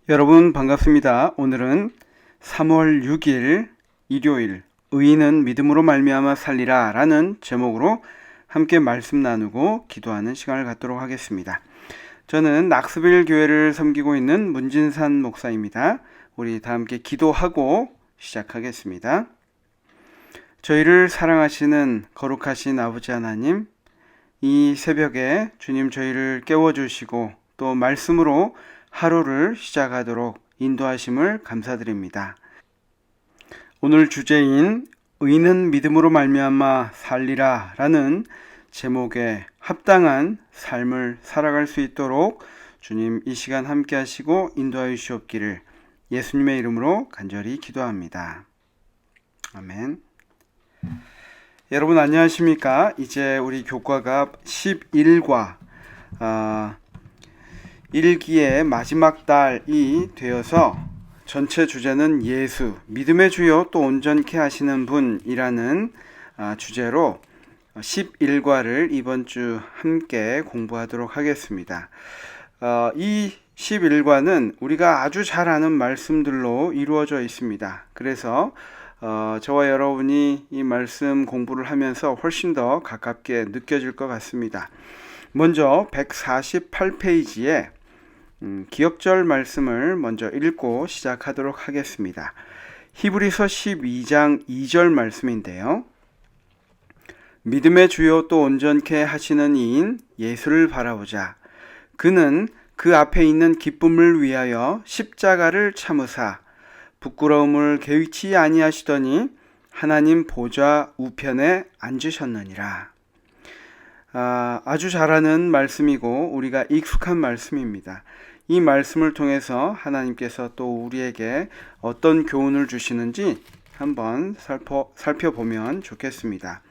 여러분 반갑습니다. 오늘은 3월 6일 일요일 의인은 믿음으로 말미암아 살리라 라는 제목으로 함께 말씀 나누고 기도하는 시간을 갖도록 하겠습니다. 저는 낙스빌 교회를 섬기고 있는 문진산 목사입니다. 우리 다 함께 기도하고 시작하겠습니다. 저희를 사랑하시는 거룩하신 아버지 하나님, 이 새벽에 주님 저희를 깨워주시고 또 말씀으로 하루를 시작하도록 인도하심을 감사드립니다. 오늘 주제인 의인은 믿음으로 말미암아 살리라 라는 제목에 합당한 삶을 살아갈 수 있도록 주님 이 시간 함께 하시고 인도하여 주시옵기를 예수님의 이름으로 간절히 기도합니다. 아멘. 여러분 안녕하십니까? 이제 우리 교과가 11과 1기의 마지막 달이 되어서 전체 주제는 예수, 믿음의 주요 또 온전케 하시는 분이라는 주제로 11과를 이번 주 함께 공부하도록 하겠습니다. 이 11과는 우리가 아주 잘 아는 말씀들로 이루어져 있습니다. 그래서 저와 여러분이 이 말씀 공부를 하면서 훨씬 더 가깝게 느껴질 것 같습니다. 먼저 148페이지에 기억절 말씀을 먼저 읽고 시작하도록 하겠습니다. 히브리서 12장 2절 말씀인데요. 믿음의 주요 또 온전케 하시는 이인 예수를 바라보자. 그는 그 앞에 있는 기쁨을 위하여 십자가를 참으사 부끄러움을 개의치 아니하시더니 하나님 보좌 우편에 앉으셨느니라. 아주 잘하는 말씀이고 우리가 익숙한 말씀입니다. 이 말씀을 통해서 하나님께서 또 우리에게 어떤 교훈을 주시는지 한번 살펴보면 좋겠습니다.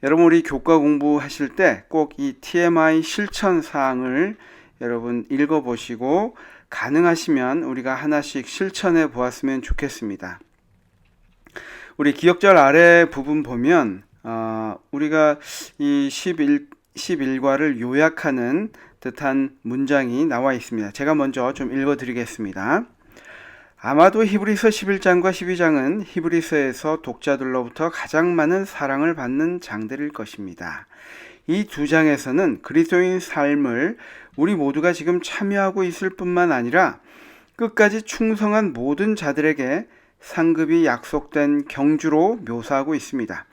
여러분 우리 교과 공부하실 때 꼭 이 TMI 실천 사항을 여러분 읽어보시고 가능하시면 우리가 하나씩 실천해 보았으면 좋겠습니다. 우리 기억절 아래 부분 보면 우리가 이 11과를 요약하는 듯한 문장이 나와 있습니다. 제가 먼저 좀 읽어드리겠습니다. 아마도 히브리서 11장과 12장은 히브리서에서 독자들로부터 가장 많은 사랑을 받는 장들일 것입니다. 이 두 장에서는 그리스도인 삶을 우리 모두가 지금 참여하고 있을 뿐만 아니라 끝까지 충성한 모든 자들에게 상급이 약속된 경주로 묘사하고 있습니다.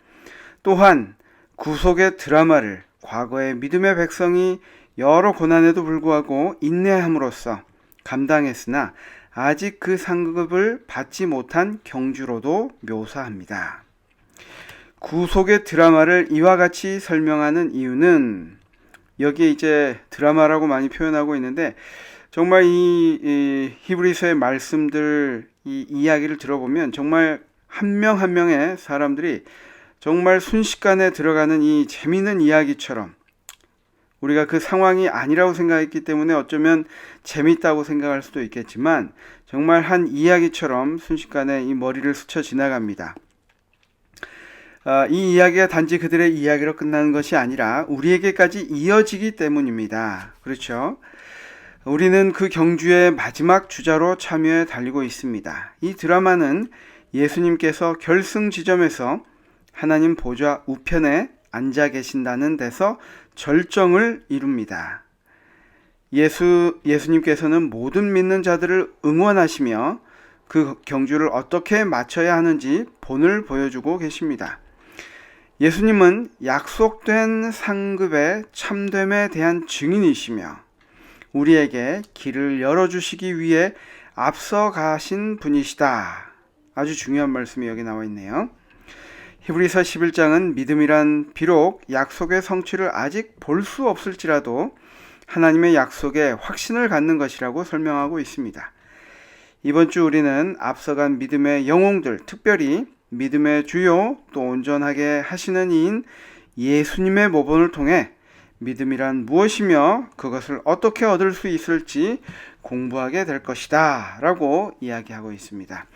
또한 구속의 드라마를 과거의 믿음의 백성이 여러 고난에도 불구하고 인내함으로써 감당했으나 아직 그 상급을 받지 못한 경주로도 묘사합니다. 구속의 드라마를 이와 같이 설명하는 이유는 여기에 이제 드라마라고 많이 표현하고 있는데 정말 이 히브리서의 말씀들 이 이야기를 들어보면 정말 한 명 한 명의 사람들이 정말 순식간에 들어가는 이 재미있는 이야기처럼 우리가 그 상황이 아니라고 생각했기 때문에 어쩌면 재미있다고 생각할 수도 있겠지만 정말 한 이야기처럼 순식간에 이 머리를 스쳐 지나갑니다. 이 이야기가 단지 그들의 이야기로 끝나는 것이 아니라 우리에게까지 이어지기 때문입니다. 그렇죠? 우리는 그 경주의 마지막 주자로 참여해 달리고 있습니다. 이 드라마는 예수님께서 결승 지점에서 하나님 보좌 우편에 앉아 계신다는 데서 절정을 이룹니다. 예수님께서는 모든 믿는 자들을 응원하시며 그 경주를 어떻게 마쳐야 하는지 본을 보여주고 계십니다. 예수님은 약속된 상급의 참됨에 대한 증인이시며 우리에게 길을 열어주시기 위해 앞서 가신 분이시다. 아주 중요한 말씀이 여기 나와 있네요. 히브리서 11장은 믿음이란 비록 약속의 성취를 아직 볼 수 없을지라도 하나님의 약속에 확신을 갖는 것이라고 설명하고 있습니다. 이번 주 우리는 앞서간 믿음의 영웅들, 특별히 믿음의 주요 또 온전하게 하시는 이인 예수님의 모본을 통해 믿음이란 무엇이며 그것을 어떻게 얻을 수 있을지 공부하게 될 것이다 라고 이야기하고 있습니다.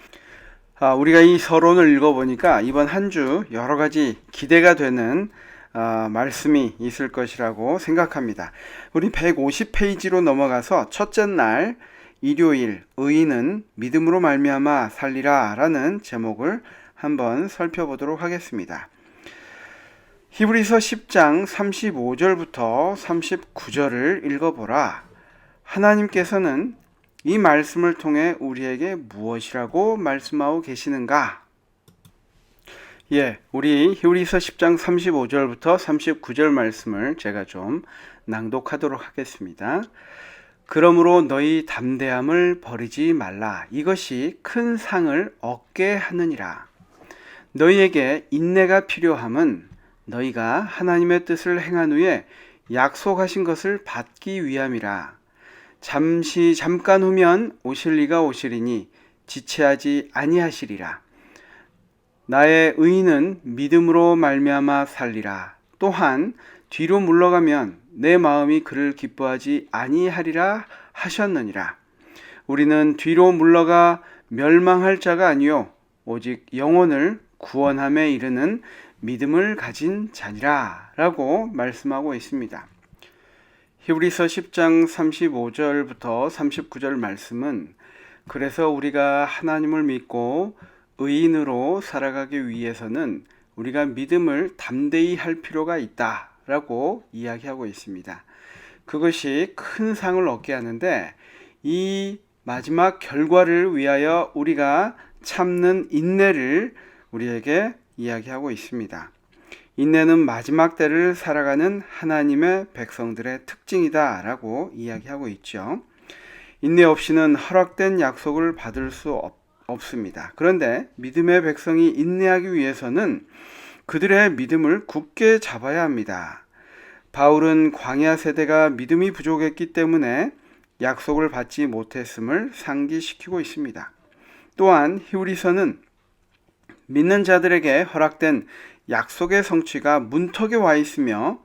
우리가 이 서론을 읽어보니까 이번 한 주 여러 가지 기대가 되는 말씀이 있을 것이라고 생각합니다. 우리 150페이지로 넘어가서 첫째 날 일요일 의인은 믿음으로 말미암아 살리라 라는 제목을 한번 살펴보도록 하겠습니다. 히브리서 10장 35절부터 39절을 읽어보라. 하나님께서는 이 말씀을 통해 우리에게 무엇이라고 말씀하고 계시는가? 우리 히브리서 10장 35절부터 39절 말씀을 제가 좀 낭독하도록 하겠습니다. 그러므로 너희 담대함을 버리지 말라. 이것이 큰 상을 얻게 하느니라. 너희에게 인내가 필요함은 너희가 하나님의 뜻을 행한 후에 약속하신 것을 받기 위함이라. 잠깐 후면 오실 이가 오시리니 지체하지 아니하시리라. 나의 의인은 믿음으로 말미암아 살리라. 또한 뒤로 물러가면 내 마음이 그를 기뻐하지 아니하리라 하셨느니라. 우리는 뒤로 물러가 멸망할 자가 아니요 오직 영혼을 구원함에 이르는 믿음을 가진 자니라 라고 말씀하고 있습니다. 히브리서 10장 35절부터 39절 말씀은 그래서 우리가 하나님을 믿고 의인으로 살아가기 위해서는 우리가 믿음을 담대히 할 필요가 있다 라고 이야기하고 있습니다. 그것이 큰 상을 얻게 하는데 이 마지막 결과를 위하여 우리가 참는 인내를 우리에게 이야기하고 있습니다. 인내는 마지막 때를 살아가는 하나님의 백성들의 특징이다 라고 이야기하고 있죠. 인내 없이는 허락된 약속을 받을 수 없습니다. 그런데 믿음의 백성이 인내하기 위해서는 그들의 믿음을 굳게 잡아야 합니다. 바울은 광야 세대가 믿음이 부족했기 때문에 약속을 받지 못했음을 상기시키고 있습니다. 또한 히브리서는 믿는 자들에게 허락된 약속의 성취가 문턱에 와 있으며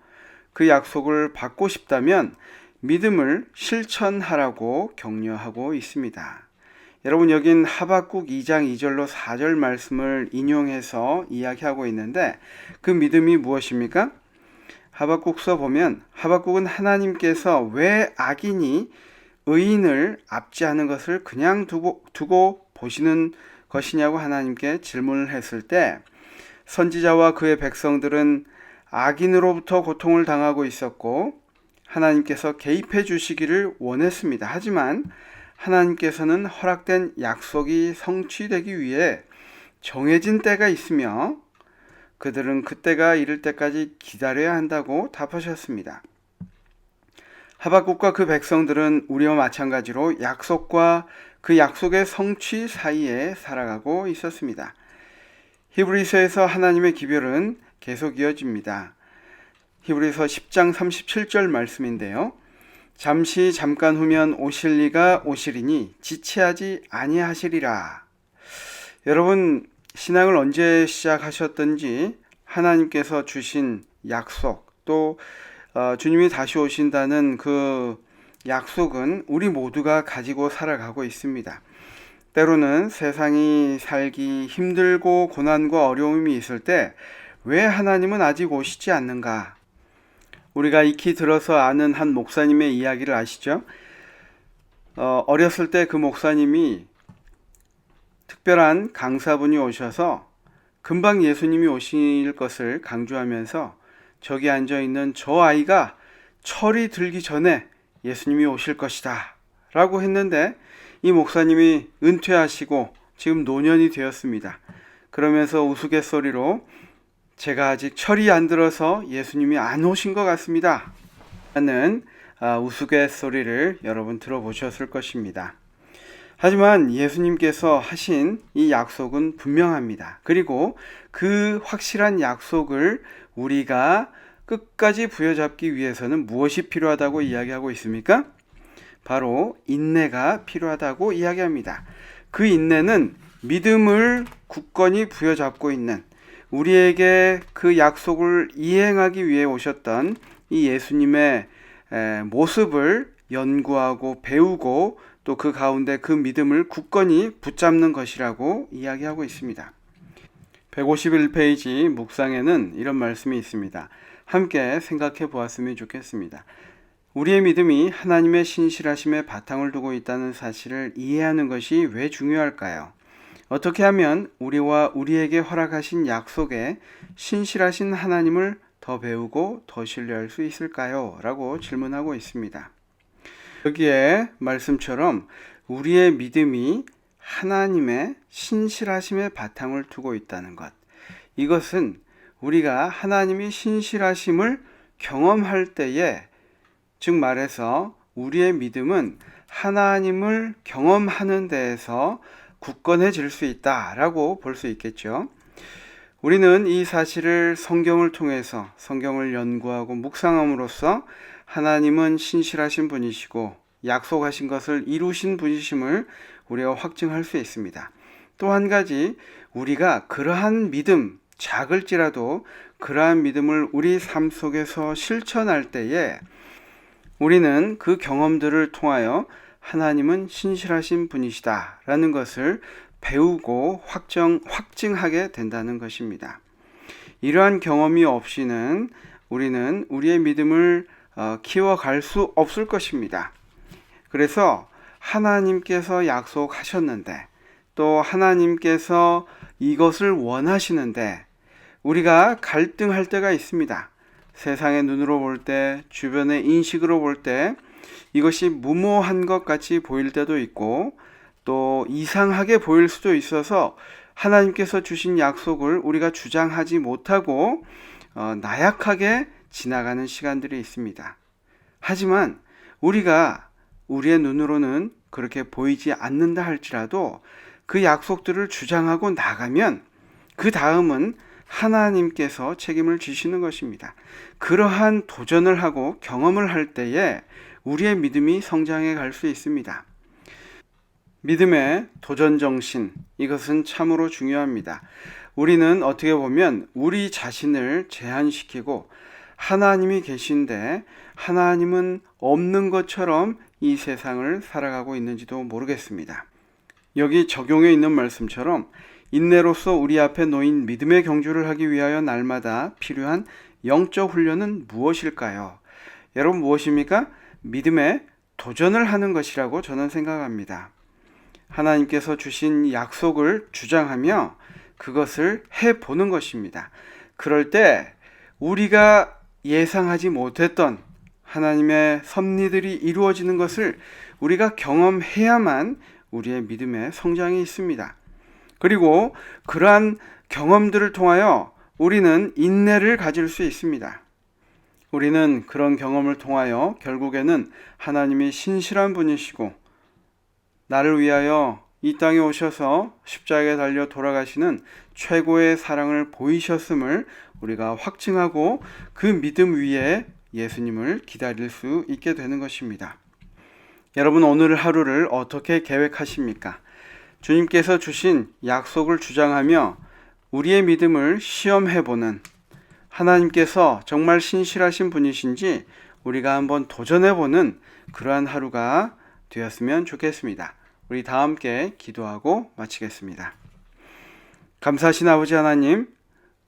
그 약속을 받고 싶다면 믿음을 실천하라고 격려하고 있습니다. 여러분, 여긴 하박국 2장 2절로 4절 말씀을 인용해서 이야기하고 있는데 그 믿음이 무엇입니까? 하박국서 보면 하박국은 하나님께서 왜 악인이 의인을 압제하는 것을 그냥 두고 보시는 것이냐고 하나님께 질문을 했을 때 선지자와 그의 백성들은 악인으로부터 고통을 당하고 있었고 하나님께서 개입해 주시기를 원했습니다. 하지만 하나님께서는 허락된 약속이 성취되기 위해 정해진 때가 있으며 그들은 그때가 이를 때까지 기다려야 한다고 답하셨습니다. 하박국과 그 백성들은 우리와 마찬가지로 약속과 그 약속의 성취 사이에 살아가고 있었습니다. 히브리서에서 하나님의 기별은 계속 이어집니다. 히브리서 10장 37절 말씀인데요. 잠깐 후면 오실 이가 오시리니 지체하지 아니하시리라. 여러분, 신앙을 언제 시작하셨든지 하나님께서 주신 약속 또 주님이 다시 오신다는 그 약속은 우리 모두가 가지고 살아가고 있습니다. 때로는 세상이 살기 힘들고 고난과 어려움이 있을 때 왜 하나님은 아직 오시지 않는가? 우리가 익히 들어서 아는 한 목사님의 이야기를 아시죠? 어렸을 때 그 목사님이 특별한 강사분이 오셔서 금방 예수님이 오실 것을 강조하면서 저기 앉아있는 저 아이가 철이 들기 전에 예수님이 오실 것이다 라고 했는데 이 목사님이 은퇴하시고 지금 노년이 되었습니다. 그러면서 우스갯소리로 제가 아직 철이 안 들어서 예수님이 안 오신 것 같습니다 라는 우스갯소리를 여러분 들어보셨을 것입니다. 하지만 예수님께서 하신 이 약속은 분명합니다. 그리고 그 확실한 약속을 우리가 끝까지 부여잡기 위해서는 무엇이 필요하다고 이야기하고 있습니까? 바로 인내가 필요하다고 이야기합니다. 그 인내는 믿음을 굳건히 부여잡고 있는 우리에게 그 약속을 이행하기 위해 오셨던 이 예수님의 모습을 연구하고 배우고 또 그 가운데 그 믿음을 굳건히 붙잡는 것이라고 이야기하고 있습니다. 151페이지 묵상에는 이런 말씀이 있습니다. 함께 생각해 보았으면 좋겠습니다. 우리의 믿음이 하나님의 신실하심에 바탕을 두고 있다는 사실을 이해하는 것이 왜 중요할까요? 어떻게 하면 우리와 우리에게 허락하신 약속에 신실하신 하나님을 더 배우고 더 신뢰할 수 있을까요? 라고 질문하고 있습니다. 여기에 말씀처럼 우리의 믿음이 하나님의 신실하심에 바탕을 두고 있다는 것. 이것은 우리가 하나님이 신실하심을 경험할 때에, 즉 말해서 우리의 믿음은 하나님을 경험하는 데에서 굳건해질 수 있다라고 볼 수 있겠죠. 우리는 이 사실을 성경을 통해서 성경을 연구하고 묵상함으로써 하나님은 신실하신 분이시고 약속하신 것을 이루신 분이심을 우리가 확증할 수 있습니다. 또 한 가지, 우리가 그러한 믿음, 작을지라도 그러한 믿음을 우리 삶 속에서 실천할 때에 우리는 그 경험들을 통하여 하나님은 신실하신 분이시다 라는 것을 배우고 확증하게 된다는 것입니다. 이러한 경험이 없이는 우리는 우리의 믿음을 키워갈 수 없을 것입니다. 그래서 하나님께서 약속하셨는데, 또 하나님께서 이것을 원하시는데 우리가 갈등할 때가 있습니다. 세상의 눈으로 볼 때, 주변의 인식으로 볼 때 이것이 무모한 것 같이 보일 때도 있고, 또 이상하게 보일 수도 있어서 하나님께서 주신 약속을 우리가 주장하지 못하고 나약하게 지나가는 시간들이 있습니다. 하지만 우리가 우리의 눈으로는 그렇게 보이지 않는다 할지라도 그 약속들을 주장하고 나가면 그 다음은 하나님께서 책임을 지시는 것입니다. 그러한 도전을 하고 경험을 할 때에 우리의 믿음이 성장해 갈 수 있습니다. 믿음의 도전 정신, 이것은 참으로 중요합니다. 우리는 어떻게 보면 우리 자신을 제한시키고 하나님이 계신데 하나님은 없는 것처럼 이 세상을 살아가고 있는지도 모르겠습니다. 여기 적용해 있는 말씀처럼 인내로서 우리 앞에 놓인 믿음의 경주를 하기 위하여 날마다 필요한 영적 훈련은 무엇일까요? 여러분, 무엇입니까? 믿음의 도전을 하는 것이라고 저는 생각합니다. 하나님께서 주신 약속을 주장하며 그것을 해보는 것입니다. 그럴 때 우리가 예상하지 못했던 하나님의 섭리들이 이루어지는 것을 우리가 경험해야만 우리의 믿음의 성장이 있습니다. 그리고 그러한 경험들을 통하여 우리는 인내를 가질 수 있습니다. 우리는 그런 경험을 통하여 결국에는 하나님이 신실한 분이시고 나를 위하여 이 땅에 오셔서 십자가에 달려 돌아가시는 최고의 사랑을 보이셨음을 우리가 확증하고 그 믿음 위에 예수님을 기다릴 수 있게 되는 것입니다. 여러분, 오늘 하루를 어떻게 계획하십니까? 주님께서 주신 약속을 주장하며 우리의 믿음을 시험해보는, 하나님께서 정말 신실하신 분이신지 우리가 한번 도전해보는 그러한 하루가 되었으면 좋겠습니다. 우리 다 함께 기도하고 마치겠습니다. 감사하신 아버지 하나님,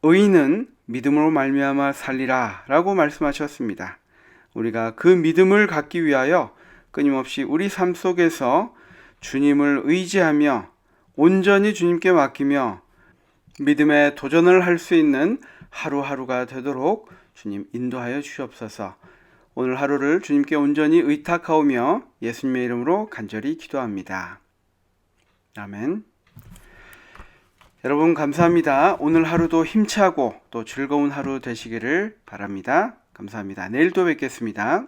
의인은 믿음으로 말미암아 살리라 라고 말씀하셨습니다. 우리가 그 믿음을 갖기 위하여 끊임없이 우리 삶 속에서 주님을 의지하며 온전히 주님께 맡기며 믿음의 도전을 할 수 있는 하루하루가 되도록 주님 인도하여 주시옵소서. 오늘 하루를 주님께 온전히 의탁하오며 예수님의 이름으로 간절히 기도합니다. 아멘. 여러분, 감사합니다. 오늘 하루도 힘차고 또 즐거운 하루 되시기를 바랍니다. 감사합니다. 내일 또 뵙겠습니다.